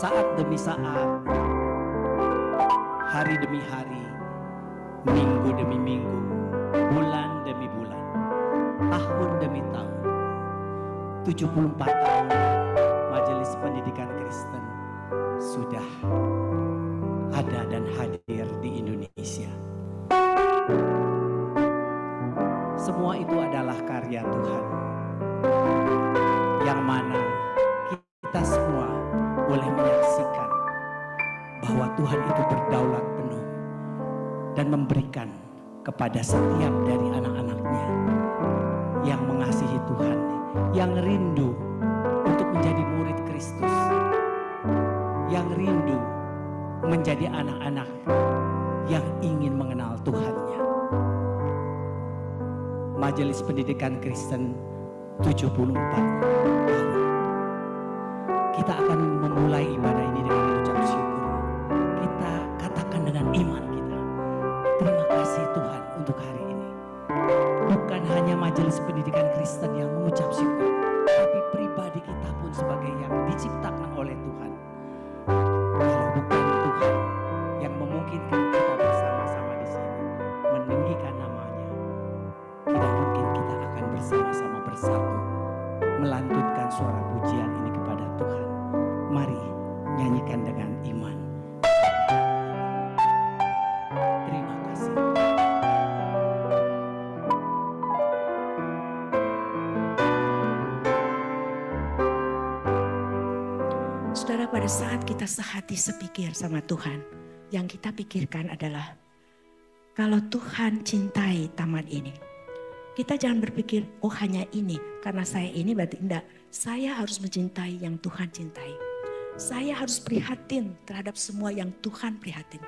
saat demi saat, hari demi hari, minggu demi minggu, bulan demi bulan, tahun demi tahun. 74 tahun Majelis Pendidikan Kristen sudah ada dan hadir di Indonesia. Semua itu adalah karya Tuhan, yang mana kita semua boleh menyaksikan bahwa Tuhan itu berdaulat penuh dan memberikan kepada setiap dari anak-anaknya yang mengasihi Tuhan, yang rindu untuk menjadi murid Kristus, yang rindu menjadi anak-anak yang ingin mengenal Tuhannya. Majelis Pendidikan Kristen 74 tahun. Kita akan memulai ibadah ini dengan mengucap syukur. Kita katakan dengan iman kita, terima kasih Tuhan untuk hari ini. Bukan hanya Majelis Pendidikan Kristen yang mengucap syukur, tapi pribadi kita pun sebagai yang diciptakan oleh Tuhan. Kalau bukan Tuhan yang memungkinkan kita bersama-sama di sini meninggikan namanya, tidak mungkin kita akan bersama-sama bersatu melantunkan suara pujian ini kepada Tuhan. Mari nyanyikan dengan iman. Terima kasih. Saudara, pada saat kita sehati sepikir sama Tuhan, yang kita pikirkan adalah kalau Tuhan cintai taman ini, kita jangan berpikir, oh hanya ini, karena saya ini berarti enggak. Saya harus mencintai yang Tuhan cintai. Saya harus prihatin terhadap semua yang Tuhan prihatin.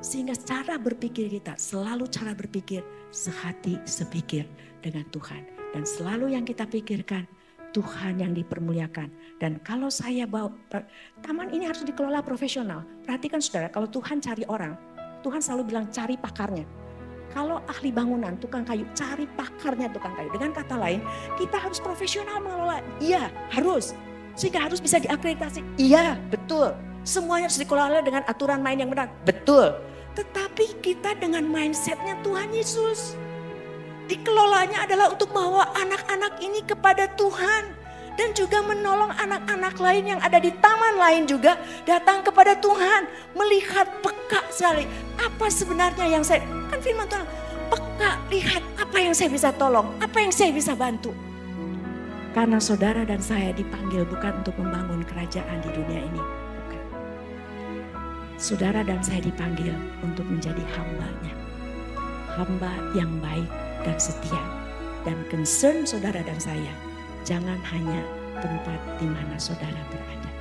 Sehingga cara berpikir kita selalu cara berpikir sehati sepikir dengan Tuhan. Dan selalu yang kita pikirkan Tuhan yang dipermuliakan. Dan kalau saya bawa, taman ini harus dikelola profesional. Perhatikan saudara, kalau Tuhan cari orang, Tuhan selalu bilang cari pakarnya. Kalau ahli bangunan, tukang kayu, cari pakarnya tukang kayu. Dengan kata lain, kita harus profesional mengelola. Iya, harus. Sehingga harus bisa diakreditasi. Iya, betul. Semuanya harus dikelola dengan aturan main yang benar. Betul. Tetapi kita dengan mindsetnya Tuhan Yesus. Dikelolanya adalah untuk bawa anak-anak ini kepada Tuhan. Dan juga menolong anak-anak lain yang ada di taman lain juga datang kepada Tuhan. Melihat peka sekali. Apa sebenarnya yang saya, kan firman Tuhan, peka lihat apa yang saya bisa tolong. Apa yang saya bisa bantu. Karena saudara dan saya dipanggil bukan untuk membangun kerajaan di dunia ini. Bukan. Saudara dan saya dipanggil untuk menjadi hambanya. Hamba yang baik dan setia. Dan concern saudara dan saya, jangan hanya tempat di mana saudara berada.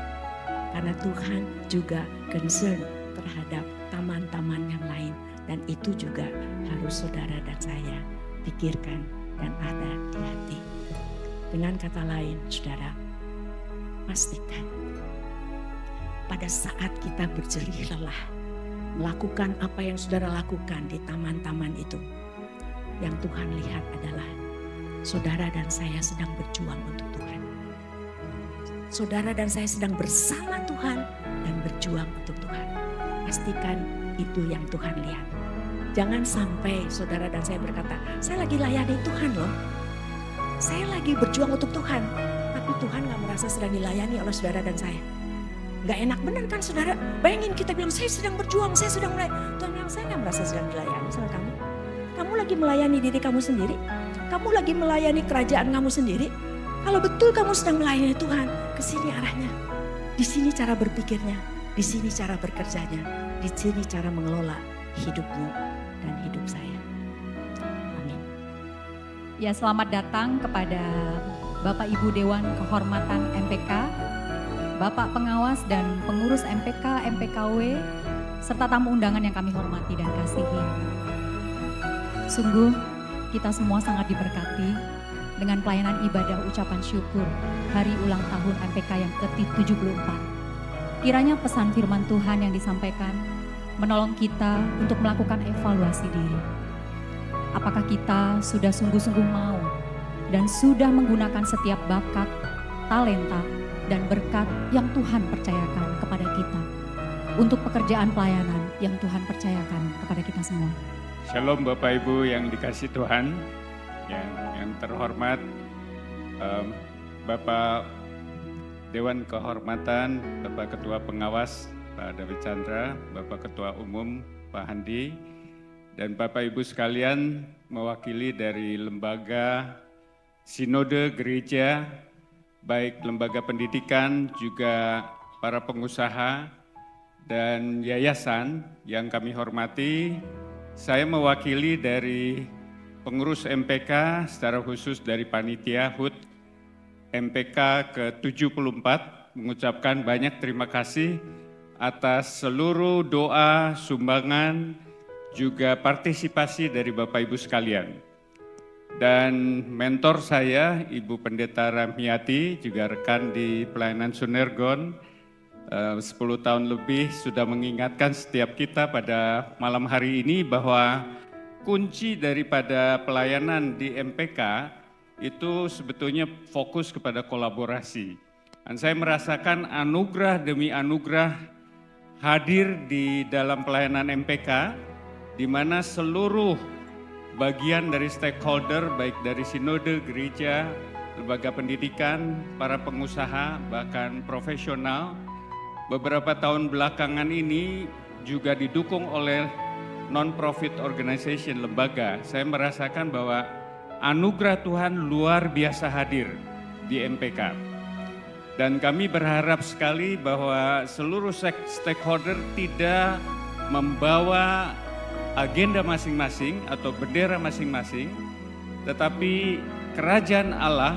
Karena Tuhan juga concern terhadap taman-taman yang lain. Dan itu juga harus saudara dan saya pikirkan dan ada di hati. Dengan kata lain, saudara, pastikan pada saat kita berjerih lelah, melakukan apa yang saudara lakukan di taman-taman itu, yang Tuhan lihat adalah saudara dan saya sedang berjuang untuk Tuhan. Saudara dan saya sedang bersama Tuhan dan berjuang untuk Tuhan. Pastikan itu yang Tuhan lihat. Jangan sampai saudara dan saya berkata, saya lagi layani Tuhan loh. Saya lagi berjuang untuk Tuhan, tapi Tuhan gak merasa sedang dilayani oleh saudara dan saya. Gak enak benar kan saudara? Bayangin kita bilang saya sedang berjuang, saya sedang melayani. Tuhan bilang saya gak merasa sedang dilayani sama kamu. Kamu lagi melayani diri kamu sendiri. Kamu lagi melayani kerajaan kamu sendiri. Kalau betul kamu sedang melayani Tuhan, ke sini arahnya. Di sini cara berpikirnya, di sini cara bekerjanya, di sini cara mengelola hidupmu dan hidup saya. Ya, selamat datang kepada Bapak Ibu Dewan Kehormatan MPK, Bapak Pengawas dan Pengurus MPK, MPKW, serta tamu undangan yang kami hormati dan kasihi. Sungguh kita semua sangat diberkati dengan pelayanan ibadah ucapan syukur hari ulang tahun MPK yang ke-74. Kiranya pesan firman Tuhan yang disampaikan menolong kita untuk melakukan evaluasi diri. Apakah kita sudah sungguh-sungguh mau dan sudah menggunakan setiap bakat, talenta, dan berkat yang Tuhan percayakan kepada kita. Untuk pekerjaan pelayanan yang Tuhan percayakan kepada kita semua. Shalom Bapak Ibu yang dikasih Tuhan, yang terhormat Bapak Dewan Kehormatan, Bapak Ketua Pengawas Pak David Chandra, Bapak Ketua Umum Pak Handi, dan Bapak Ibu sekalian mewakili dari lembaga Sinode Gereja, baik lembaga pendidikan juga para pengusaha dan yayasan yang kami hormati. Saya mewakili dari pengurus MPK secara khusus dari Panitia HUT MPK ke-74 mengucapkan banyak terima kasih atas seluruh doa, sumbangan, juga partisipasi dari Bapak Ibu sekalian. Dan mentor saya, Ibu Pendeta Ramyati, juga rekan di pelayanan Sunergon, 10 tahun lebih sudah mengingatkan setiap kita pada malam hari ini bahwa kunci daripada pelayanan di MPK itu sebetulnya fokus kepada kolaborasi. Dan saya merasakan anugerah demi anugerah hadir di dalam pelayanan MPK, di mana seluruh bagian dari stakeholder, baik dari sinode, gereja, lembaga pendidikan, para pengusaha, bahkan profesional, beberapa tahun belakangan ini juga didukung oleh non-profit organization, lembaga. Saya merasakan bahwa anugerah Tuhan luar biasa hadir di MPK. Dan kami berharap sekali bahwa seluruh stakeholder tidak membawa agenda masing-masing atau bendera masing-masing, tetapi kerajaan Allah,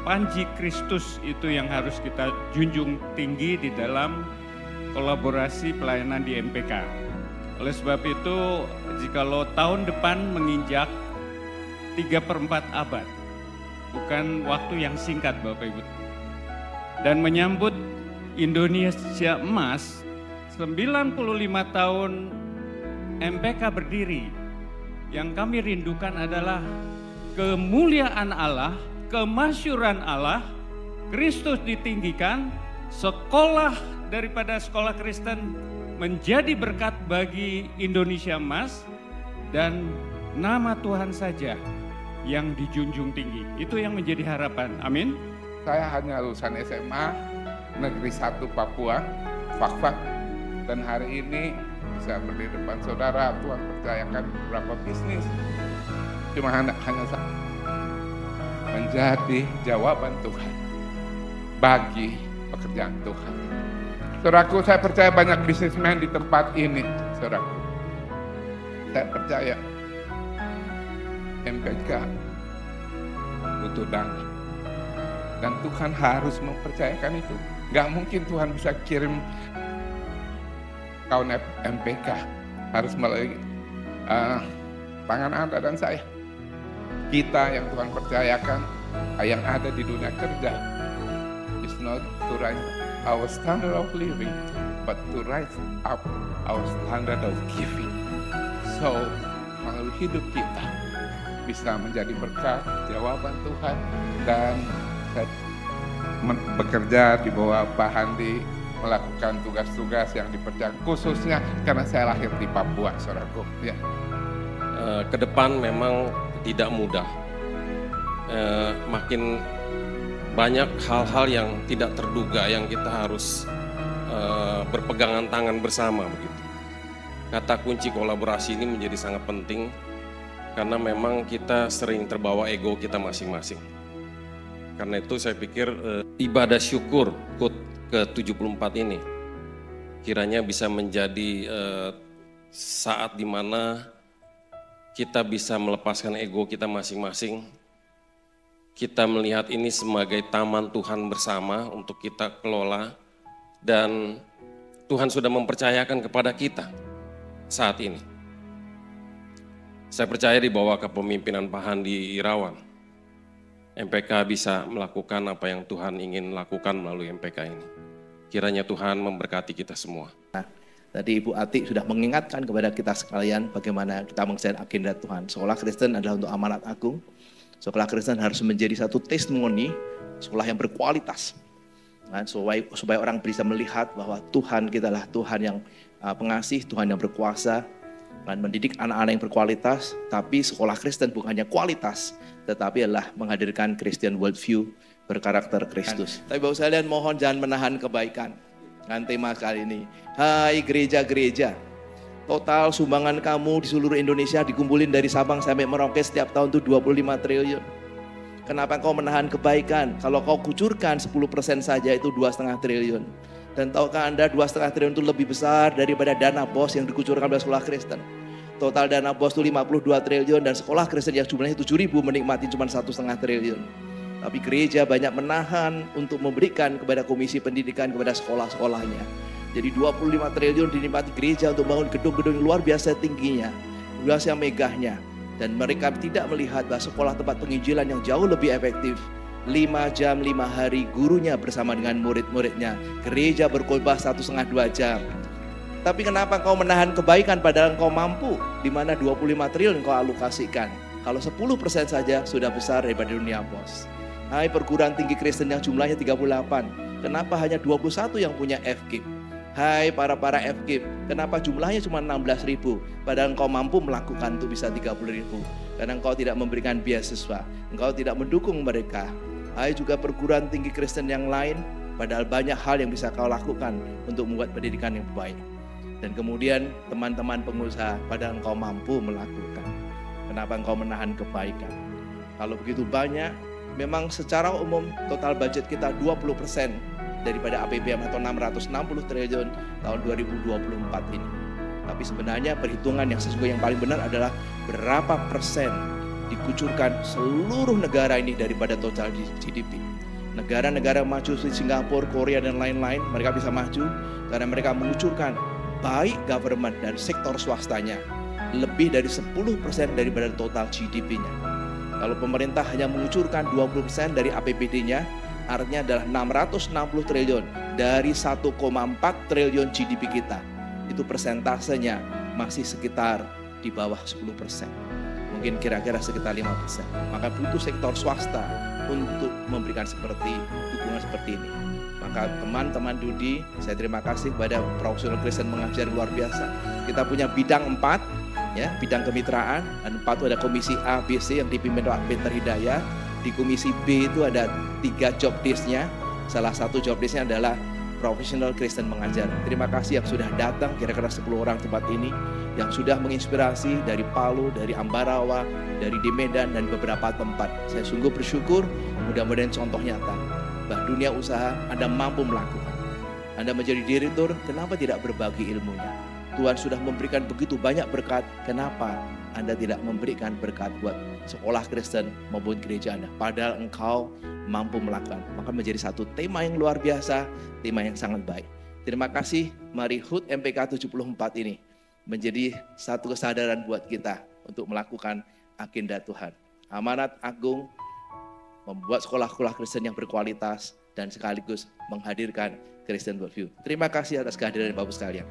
panji Kristus itu yang harus kita junjung tinggi di dalam kolaborasi pelayanan di MPK. Oleh sebab itu, jikalau tahun depan menginjak 3/4 abad, bukan waktu yang singkat Bapak Ibu, dan menyambut Indonesia Emas 95 tahun MPK berdiri, yang kami rindukan adalah kemuliaan Allah, kemasyuran Allah, Kristus ditinggikan, sekolah daripada sekolah Kristen menjadi berkat bagi Indonesia Emas, dan nama Tuhan saja yang dijunjung tinggi. Itu yang menjadi harapan. Amin. Saya hanya lulusan SMA Negeri 1 Papua, Fakfak, dan hari ini bisa berdiri depan saudara. Tuhan percayakan beberapa bisnis, cuma hanya menjadi jawaban Tuhan bagi pekerjaan Tuhan. Saudaraku, saya percaya banyak bisnismen di tempat ini, saudaraku. Saya percaya MPK butuh dana, dan Tuhan harus mempercayakan itu. Gak mungkin Tuhan bisa kirim kawan MPK, harus melalui tangan Anda dan saya. Kita yang Tuhan percayakan, yang ada di dunia kerja, is not to raise our standard of living, but to raise up our standard of giving. So, melalui hidup kita bisa menjadi berkat, jawaban Tuhan, dan saya bekerja di bawah Pak Handi, melakukan tugas-tugas yang dipercaya, khususnya karena saya lahir di Papua, saudaraku. Ya. Ke depan memang tidak mudah. Makin banyak hal-hal yang tidak terduga yang kita harus berpegangan tangan bersama begitu. Kata kunci kolaborasi ini menjadi sangat penting karena memang kita sering terbawa ego kita masing-masing. Karena itu saya pikir ibadah syukur KUT ke-74 ini kiranya bisa menjadi saat di mana kita bisa melepaskan ego kita masing-masing. Kita melihat ini sebagai taman Tuhan bersama untuk kita kelola, dan Tuhan sudah mempercayakan kepada kita saat ini. Saya percaya di bawah kepemimpinan Pak Handi Irawan, MPK bisa melakukan apa yang Tuhan ingin lakukan melalui MPK ini. Kiranya Tuhan memberkati kita semua. Tadi Ibu Ati sudah mengingatkan kepada kita sekalian bagaimana kita mengejar agenda Tuhan. Sekolah Kristen adalah untuk amanat agung. Sekolah Kristen harus menjadi satu testimoni, sekolah yang berkualitas. supaya orang bisa melihat bahwa Tuhan kita adalah Tuhan yang pengasih, Tuhan yang berkuasa, dan mendidik anak-anak yang berkualitas. Tapi sekolah Kristen bukan hanya kualitas, tetapi adalah menghadirkan Christian worldview berkarakter Kristus. Tapi Bapak sekalian, mohon jangan menahan kebaikan. Dengan tema kali ini, hai gereja-gereja, total sumbangan kamu di seluruh Indonesia dikumpulin dari Sabang sampai Merauke setiap tahun itu 25 triliun. Kenapa kau menahan kebaikan? Kalau kau kucurkan 10% saja itu 2,5 triliun. Dan tahukah Anda 2,5 triliun itu lebih besar daripada dana BOS yang dikucurkan oleh sekolah Kristen. Total dana BOS itu 52 triliun dan sekolah Kristen yang jumlahnya 7.000 menikmati cuma 1,5 triliun. Tapi gereja banyak menahan untuk memberikan kepada komisi pendidikan kepada sekolah-sekolahnya. Jadi 25 triliun dinikmati gereja untuk bangun gedung-gedung yang luar biasa tingginya, luar biasa megahnya. Dan mereka tidak melihat bahwa sekolah tempat penginjilan yang jauh lebih efektif. 5 jam, 5 hari gurunya bersama dengan murid-muridnya. Gereja berkhotbah 1,5-2 jam. Tapi kenapa kau menahan kebaikan padahal kau mampu? Di mana 25 triliun kau alokasikan. Kalau 10% saja sudah besar daripada dunia BOS. Hai perguruan tinggi Kristen yang jumlahnya 38. Kenapa hanya 21 yang punya FKIP? Hai para FKIP, kenapa jumlahnya cuma 16.000? Padahal engkau mampu melakukan untuk bisa 30.000. Karena engkau tidak memberikan beasiswa, engkau tidak mendukung mereka. Hai juga perguruan tinggi Kristen yang lain, padahal banyak hal yang bisa kau lakukan untuk membuat pendidikan yang baik. Dan kemudian teman-teman pengusaha, padahal engkau mampu melakukan. Kenapa engkau menahan kebaikan? Kalau begitu banyak, memang secara umum total budget kita 20% daripada APBN atau 660 triliun tahun 2024 ini. Tapi sebenarnya perhitungan yang sesungguhnya yang paling benar adalah berapa persen dikucurkan seluruh negara ini daripada total GDP. Negara-negara maju seperti Singapura, Korea dan lain-lain, mereka bisa maju karena mereka mengucurkan baik government dan sektor swastanya lebih dari 10% daripada total GDP-nya. Kalau pemerintah hanya mengucurkan 20% dari APBD-nya, artinya adalah 660 triliun dari 1,4 triliun GDP kita. Itu persentasenya masih sekitar di bawah 10%. Mungkin kira-kira sekitar 5%. Maka butuh sektor swasta untuk memberikan dukungan seperti ini. Maka teman-teman Dudi, saya terima kasih kepada profesional Kristen mengajar luar biasa. Kita punya bidang 4, ya, bidang kemitraan, dan 4 itu ada komisi A, B, C yang dipimpin Pak Peter Hidayat. Di komisi B itu ada 3 job desk-nya. Salah satu job desk-nya adalah profesional Kristen mengajar. Terima kasih yang sudah datang, kira-kira 10 orang tempat ini, yang sudah menginspirasi dari Palu, dari Ambarawa, dari di Medan, dan beberapa tempat. Saya sungguh bersyukur, mudah-mudahan contoh nyata. Bahwa dunia usaha Anda mampu melakukan. Anda menjadi direktur, kenapa tidak berbagi ilmunya? Tuhan sudah memberikan begitu banyak berkat, kenapa Anda tidak memberikan berkat buat sekolah Kristen maupun gereja Anda? Padahal engkau mampu melakukan. Maka menjadi satu tema yang luar biasa, tema yang sangat baik. Terima kasih, mari HUT MPK 74 ini menjadi satu kesadaran buat kita untuk melakukan agenda Tuhan. Amanat agung, membuat sekolah-sekolah Kristen yang berkualitas, dan sekaligus menghadirkan Christian worldview. Terima kasih atas kehadiran Bapak sekalian.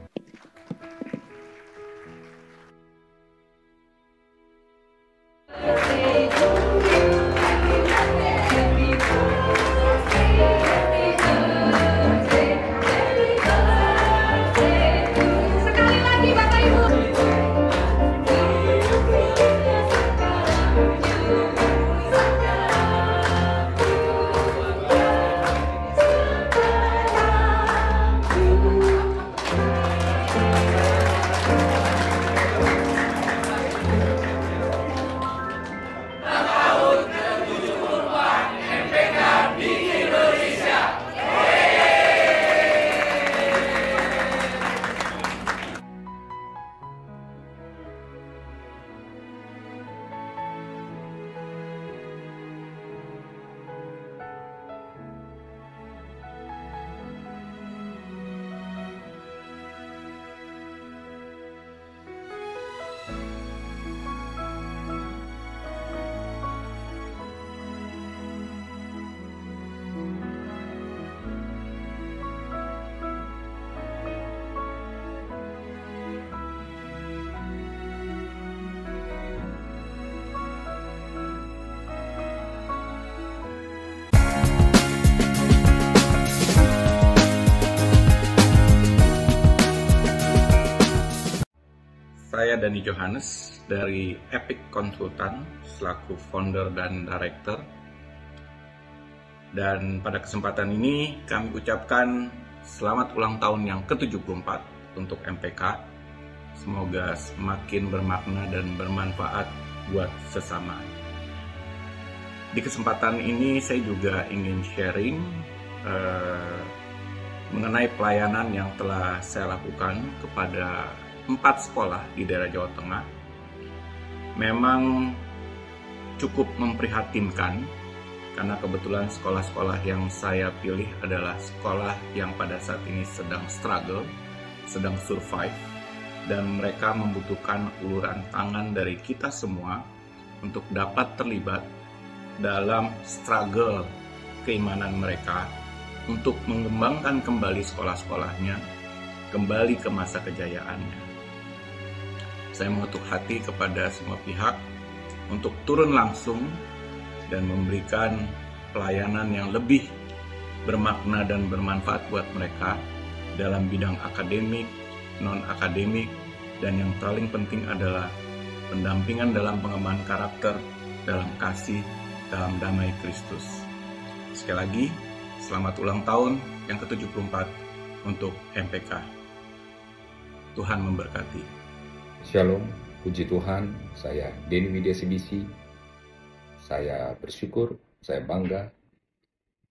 saya Dani Johannes dari Epic Konsultan selaku founder dan director. Dan pada kesempatan ini kami ucapkan selamat ulang tahun yang ke-74 untuk MPK. Semoga semakin bermakna dan bermanfaat buat sesama. Di kesempatan ini saya juga ingin sharing mengenai pelayanan yang telah saya lakukan kepada 4 sekolah di daerah Jawa Tengah. Memang cukup memprihatinkan karena kebetulan sekolah-sekolah yang saya pilih adalah sekolah yang pada saat ini sedang struggle, sedang survive, dan mereka membutuhkan uluran tangan dari kita semua untuk dapat terlibat dalam struggle keimanan mereka untuk mengembangkan kembali sekolah-sekolahnya, kembali ke masa kejayaannya. Saya mengetuk hati kepada semua pihak untuk turun langsung dan memberikan pelayanan yang lebih bermakna dan bermanfaat buat mereka dalam bidang akademik, non-akademik, dan yang paling penting adalah pendampingan dalam pengembangan karakter, dalam kasih, dalam damai Kristus. Sekali lagi, selamat ulang tahun yang ke-74 untuk MPK. Tuhan memberkati. Shalom, puji Tuhan, saya Denny Widya Sibisi. Saya bersyukur, saya bangga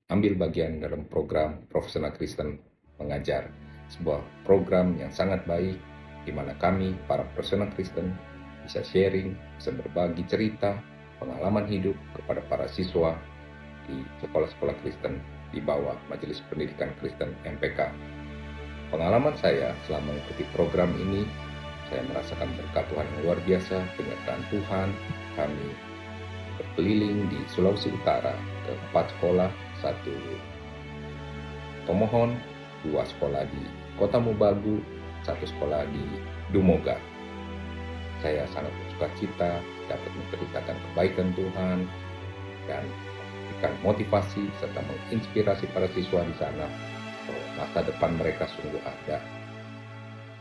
ambil bagian dalam program Profesional Kristen Mengajar, sebuah program yang sangat baik di mana kami, para profesional Kristen, bisa sharing, bisa berbagi cerita, pengalaman hidup kepada para siswa di sekolah-sekolah Kristen di bawah Majelis Pendidikan Kristen MPK. Pengalaman saya selama mengikuti program ini, saya merasakan berkat Tuhan yang luar biasa, penyertaan Tuhan. Kami berkeliling di Sulawesi Utara ke 4 sekolah, 1 Tomohon, 2 sekolah di Kota Mubagu, 1 sekolah di Dumoga. Saya sangat bersuka cita dapat menceritakan kebaikan Tuhan dan memberikan motivasi serta menginspirasi para siswa di sana bahwa masa depan mereka sungguh ada.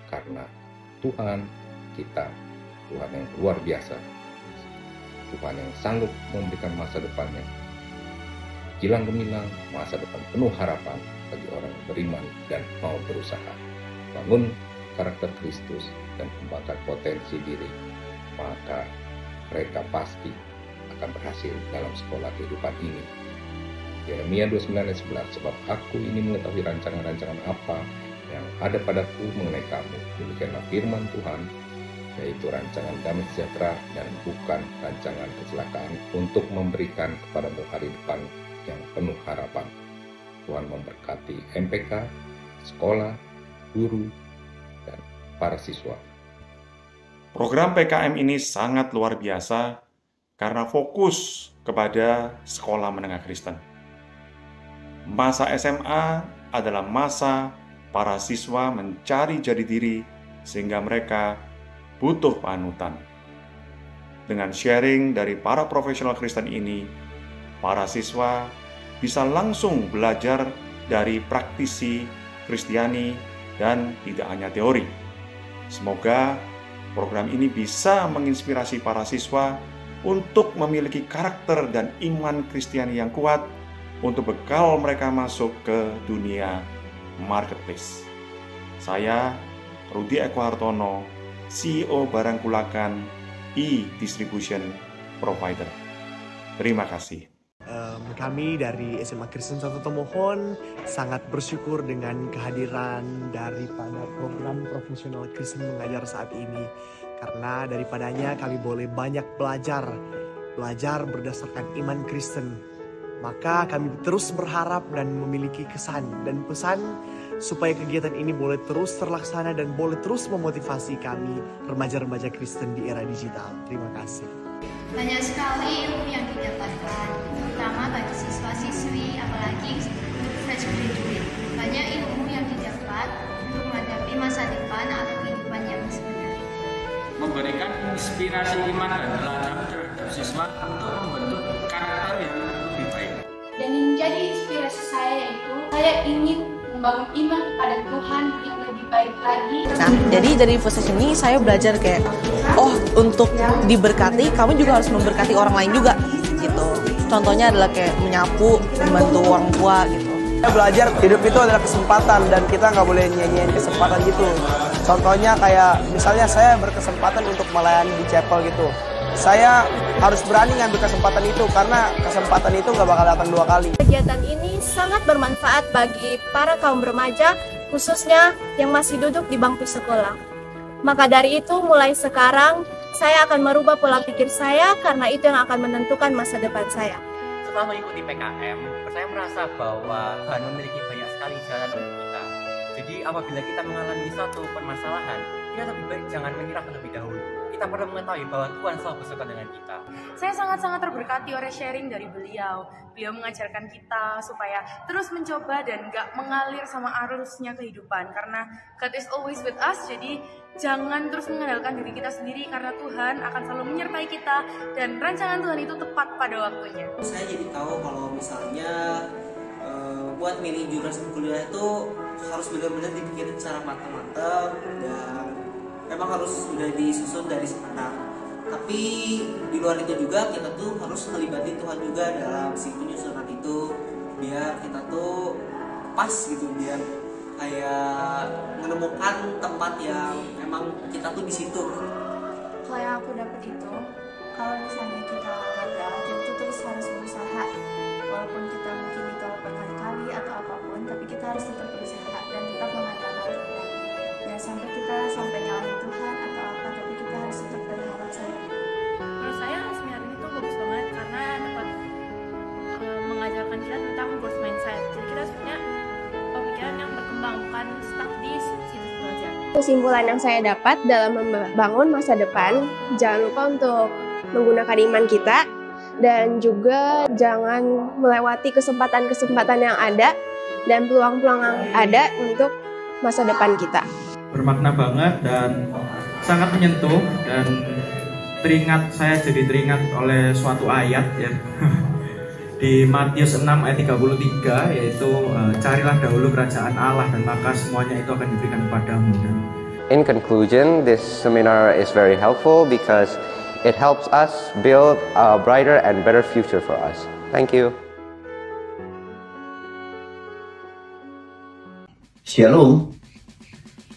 Karena Tuhan kita, Tuhan yang luar biasa, Tuhan yang sanggup memberikan masa depannya gilang gemilang, masa depan penuh harapan bagi orang yang beriman dan mau berusaha bangun karakter Kristus dan kembangkan potensi diri, maka mereka pasti akan berhasil dalam sekolah kehidupan ini. Yeremia 29:11, sebab aku ini mengetahui rancangan-rancangan apa yang ada padaku mengenai kamu, demikianlah firman Tuhan, yaitu rancangan damai sejahtera dan bukan rancangan kecelakaan, untuk memberikan kepadamu hari depan yang penuh harapan. Tuhan memberkati MPK, sekolah, guru, dan para siswa. Program PKM ini sangat luar biasa karena fokus kepada sekolah menengah Kristen. Masa SMA adalah masa para siswa mencari jati diri sehingga mereka butuh panutan. Dengan sharing dari para profesional Kristen ini, para siswa bisa langsung belajar dari praktisi Kristiani dan tidak hanya teori. Semoga program ini bisa menginspirasi para siswa untuk memiliki karakter dan iman Kristiani yang kuat untuk bekal mereka masuk ke dunia marketplace. Saya Rudi Eko Hartono, CEO Barang Kulakan e-Distribution Provider. Terima kasih. Kami dari SMA Kristen 1 Tomohon sangat bersyukur dengan kehadiran daripada program Profesional Kristen Mengajar saat ini. Karena daripadanya kami boleh banyak belajar berdasarkan iman Kristen. Maka kami terus berharap dan memiliki kesan dan pesan supaya kegiatan ini boleh terus terlaksana dan boleh terus memotivasi kami remaja-remaja Kristen di era digital. Terima kasih. Banyak sekali ilmu yang didapatkan, terutama bagi siswa-siswi, apalagi untuk fresh graduate. Banyak ilmu yang didapat untuk menghadapi masa depan atau kehidupan yang sebenarnya. Memberikan inspirasi iman dan teladan terhadap siswa untuk membentuk karakter yang lebih baik. Dan yang menjadi inspirasi saya yaitu saya ingin membangun iman kepada Tuhan yang lebih baik. baik lagi. Nah, jadi dari Food Session ini saya belajar kayak, oh untuk diberkati, kamu juga harus memberkati orang lain juga gitu. Contohnya adalah kayak menyapu, membantu orang tua gitu. Saya belajar hidup itu adalah kesempatan dan kita nggak boleh nyanyiin kesempatan gitu. Contohnya kayak misalnya saya berkesempatan untuk melayani di chapel gitu. Saya harus berani ngambil kesempatan itu karena kesempatan itu nggak bakal datang 2 kali. Kegiatan ini sangat bermanfaat bagi para kaum remaja, khususnya yang masih duduk di bangku sekolah. Maka dari itu mulai sekarang saya akan merubah pola pikir saya karena itu yang akan menentukan masa depan saya. Setelah mengikuti PKM, saya merasa bahwa Tuhan memiliki banyak sekali jalan untuk kita. Jadi apabila kita mengalami suatu permasalahan, kita lebih baik jangan menyerah terlebih dahulu. Kita perlu mengetahui bahwa Tuhan selalu bersama dengan kita. Saya sangat-sangat terberkati oleh sharing dari beliau. Beliau mengajarkan kita supaya terus mencoba dan gak mengalir sama arusnya kehidupan. Karena God is always with us, jadi jangan terus mengandalkan diri kita sendiri karena Tuhan akan selalu menyertai kita dan rancangan Tuhan itu tepat pada waktunya. Saya jadi tahu kalau misalnya buat milih jurusan kuliah itu harus benar-benar dipikirin secara matang-matang dan memang harus sudah disusun dari sekarang. Tapi di luar itu juga kita tuh harus melibatkan Tuhan juga dalam si penyusunan itu biar kita tuh pas gitu, biar kayak menemukan tempat yang emang kita tuh di situ. Kalau yang aku dapat itu, kalau misalnya kita gagal, kita tuh terus harus berusaha. Walaupun kita mungkin ditolak berkali-kali atau apapun, tapi kita harus tetap berusaha dan tetap mengandalkan Tuhan. Jangan sampai kita nyalahin Tuhan atau apa, tapi kita harus tetap berharap saja. Menurut saya seminar ini tuh bagus banget karena dapat mengajarkan kita tentang growth mindset. Jadi kita sebenarnya pemikiran yang berkembang, bukan stuck di situ saja. Kesimpulan yang saya dapat dalam membangun masa depan, jangan lupa untuk menggunakan iman kita dan juga jangan melewati kesempatan-kesempatan yang ada dan peluang-peluang yang ada untuk masa depan kita. Bermakna banget dan sangat menyentuh dan saya jadi teringat oleh suatu ayat ya di Matius 6 ayat 33 yaitu carilah dahulu kerajaan Allah dan maka semuanya itu akan diberikan kepadamu. In conclusion, this seminar is very helpful because it helps us build a brighter and better future for us. Thank you. Shalom.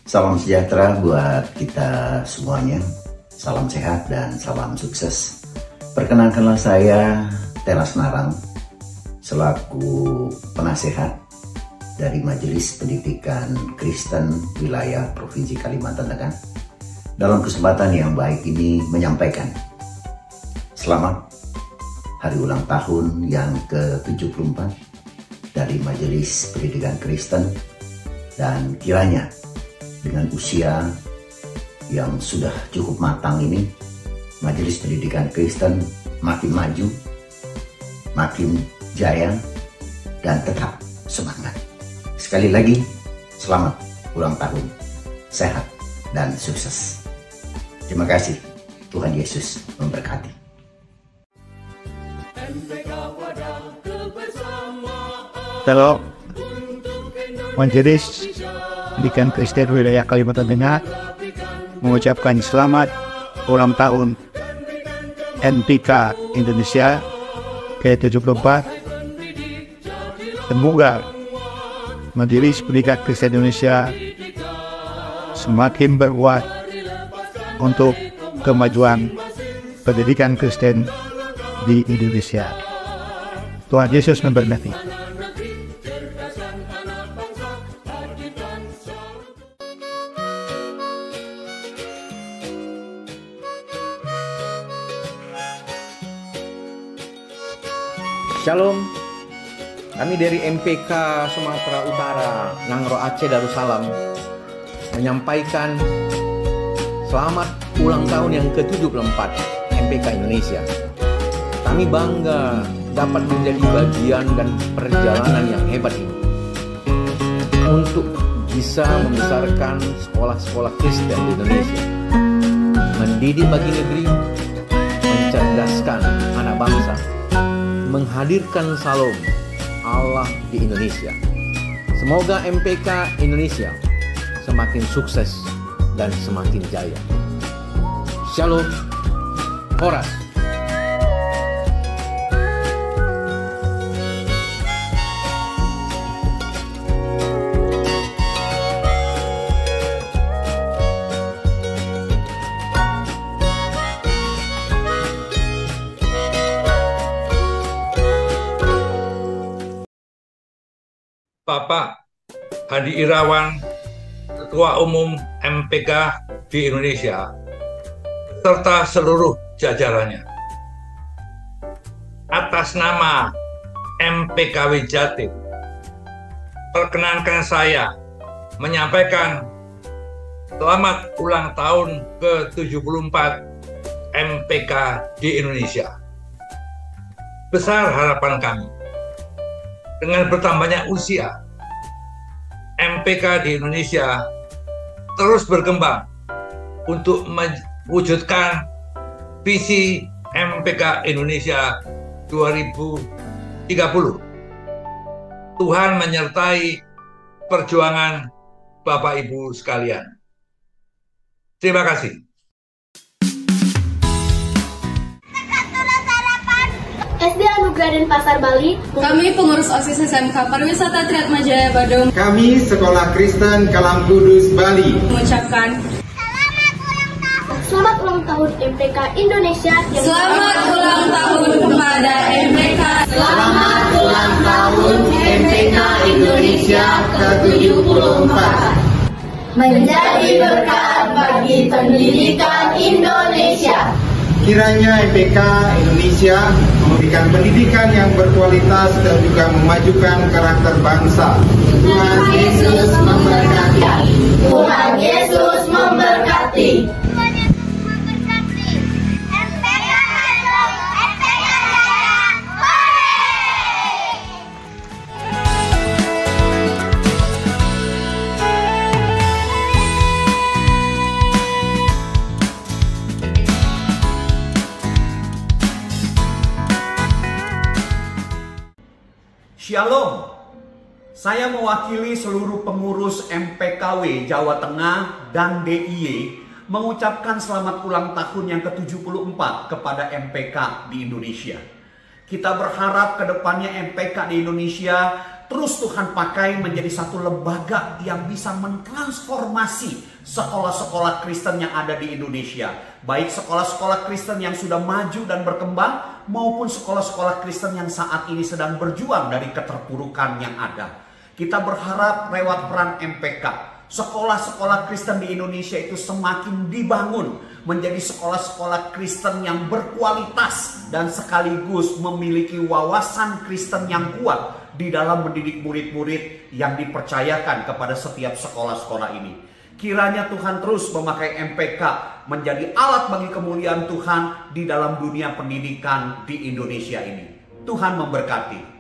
Salam sejahtera buat kita semuanya. Salam sehat dan salam sukses. Perkenankanlah saya Teras Narang selaku penasehat dari Majelis Pendidikan Kristen Wilayah Provinsi Kalimantan Tengah. Dalam kesempatan yang baik ini menyampaikan selamat hari ulang tahun yang ke-74 dari Majelis Pendidikan Kristen, dan kiranya dengan usia yang sudah cukup matang ini, Majelis Pendidikan Kristen makin maju, makin jaya, dan tetap semangat. Sekali lagi, selamat ulang tahun, sehat, dan sukses. Terima kasih. Tuhan Yesus memberkati. Halo, Majelis Pendidikan Kristen Wilayah Kalimantan Tengah mengucapkan selamat ulang tahun NPK Indonesia ke-74. Semoga Majelis Pendidikan Kristen Indonesia semakin berkuat untuk kemajuan pendidikan Kristen di Indonesia. Tuhan Yesus memberkati. Shalom, kami dari MPK Sumatera Utara, Nangro Aceh Darussalam, menyampaikan selamat ulang tahun yang ke-74 MPK Indonesia. Kami bangga dapat menjadi bagian dan perjalanan yang hebat ini untuk bisa membesarkan sekolah-sekolah Kristen di Indonesia, mendidik bagi negeri, mencerdaskan anak bangsa, menghadirkan Salom Allah di Indonesia. Semoga MPK Indonesia semakin sukses dan semakin jaya. Shalom, Horas. Bapak Hadi Irawan, Ketua Umum MPK di Indonesia, serta seluruh jajarannya. Atas nama MPKW Jatim, perkenankan saya menyampaikan selamat ulang tahun ke-74 MPK di Indonesia. Besar harapan kami, dengan bertambahnya usia, MPK di Indonesia terus berkembang untuk mewujudkan visi MPK Indonesia 2030. Tuhan menyertai perjuangan Bapak Ibu sekalian. Terima kasih. SD Anugerah Denpasar Bali. Kami pengurus OSIS SMK Pariwisata Triatmajaya Badung. Kami Sekolah Kristen Kalam Kudus Bali Mengucapkan selamat ulang tahun MPK Indonesia. Selamat ulang tahun kepada MPK. Selamat ulang tahun MPK Indonesia ke-74. Menjadi berkat bagi pendidikan Indonesia. Kiranya MPK Indonesia memberikan pendidikan yang berkualitas dan juga memajukan karakter bangsa. Tuhan Yesus memberkati. Tuhan Yesus memberkati. Shalom, saya mewakili seluruh pengurus MPKW Jawa Tengah dan DIY mengucapkan selamat ulang tahun yang ke-74 kepada MPK di Indonesia. Kita berharap ke depannya MPK di Indonesia terus Tuhan pakai menjadi satu lembaga yang bisa mentransformasi sekolah-sekolah Kristen yang ada di Indonesia. Baik sekolah-sekolah Kristen yang sudah maju dan berkembang maupun sekolah-sekolah Kristen yang saat ini sedang berjuang dari keterpurukan yang ada. Kita berharap lewat peran MPK, sekolah-sekolah Kristen di Indonesia itu semakin dibangun menjadi sekolah-sekolah Kristen yang berkualitas dan sekaligus memiliki wawasan Kristen yang kuat di dalam mendidik murid-murid yang dipercayakan kepada setiap sekolah-sekolah ini. Kiranya Tuhan terus memakai MPK menjadi alat bagi kemuliaan Tuhan di dalam dunia pendidikan di Indonesia ini. Tuhan memberkati.